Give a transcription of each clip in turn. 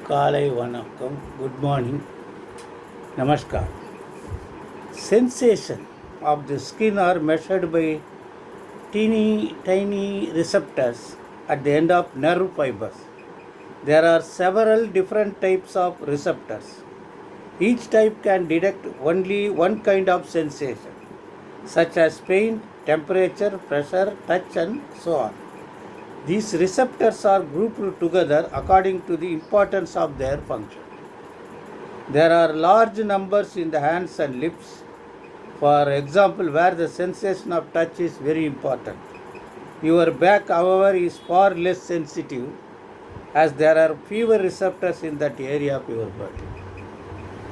காலை வணக்கம், good morning, namaskar. Sensation of the skin are measured by tiny receptors at the end of nerve fibers. There are several different types of receptors. Each type can detect only one kind of sensation, such as pain, temperature, pressure, touch, and so on. These receptors are grouped together according to the importance of their function. There are large numbers in the hands and lips. For example, where the sensation of touch is very important. Your back, however, is far less sensitive as there are fewer receptors in that area of your body.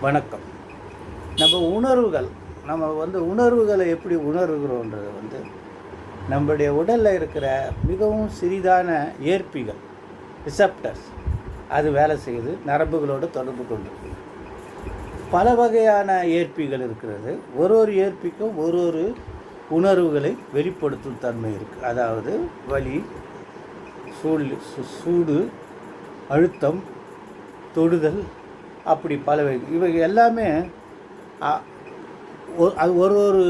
வணக்கம். நம்ம உணர்வுகளை எப்படி உணர்கிறோன்றது நம்முடைய உடலில் இருக்கிற மிகவும் சிறிதான ஏற்பிகள், receptors, அது வேலை செய்யுது, நரம்புகளோடு தொடர்பு கொண்டு. பல வகையான ஏற்பிகள் இருக்கிறது. ஒரு ஏற்பிக்கும் ஒரு உணர்வுகளை வெளிப்படுத்தும் தன்மை இருக்குது. அதாவது வலி, சூடு, அழுத்தம், தொடுதல், அப்படி பல இவை எல்லாமே அது ஒரு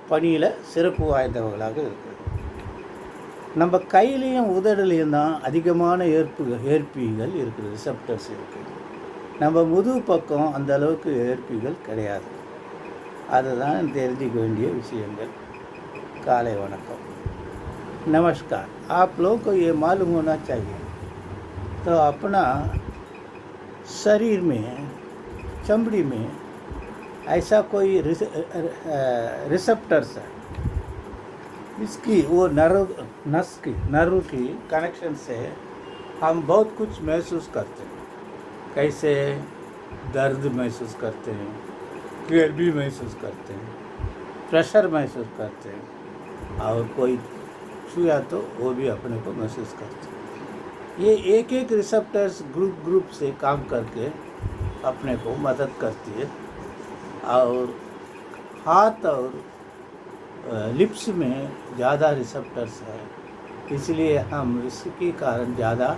பணியில் சிறப்பு வாய்ந்தவர்களாக இருக்குது. நம்ம கையிலையும் உதடுலையும் தான் அதிகமான ஏற்பிகள் இருக்குது, ரிசப்டர்ஸ் இருக்குது. நம்ம முதுகு பக்கம் அந்த அளவுக்கு ஏற்பிகள் கிடையாது. அதுதான் தெரிஞ்சிக்க வேண்டிய விஷயங்கள். காலை वणकम, नमस्कार. आप लोगों को ये मालूम होना चाहिए तो अपना शरीर में, चमड़ी में ऐसा कोई रिसेप्टर्स है, इसकी वो नर्व की कनेक्शन से हम बहुत कुछ महसूस करते हैं. कैसे दर्द महसूस करते हैं, गर्मी महसूस करते हैं, प्रेशर महसूस करते हैं, और कोई छुआ तो वो भी अपने को महसूस करते हैं. ये एक रिसेप्टर्स ग्रुप से काम करके अपने को मदद करती है. और हाथ और लिप्स में ज़्यादा रिसेप्टर्स है, इसलिए हम इसके कारण ज़्यादा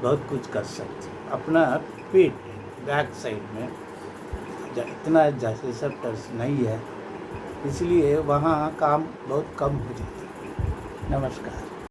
बहुत कुछ कर सकते हैं. अपना पीठ, बैक साइड में इतना रिसेप्टर्स नहीं है, इसलिए वहाँ काम बहुत कम हो जाता है. नमस्कार.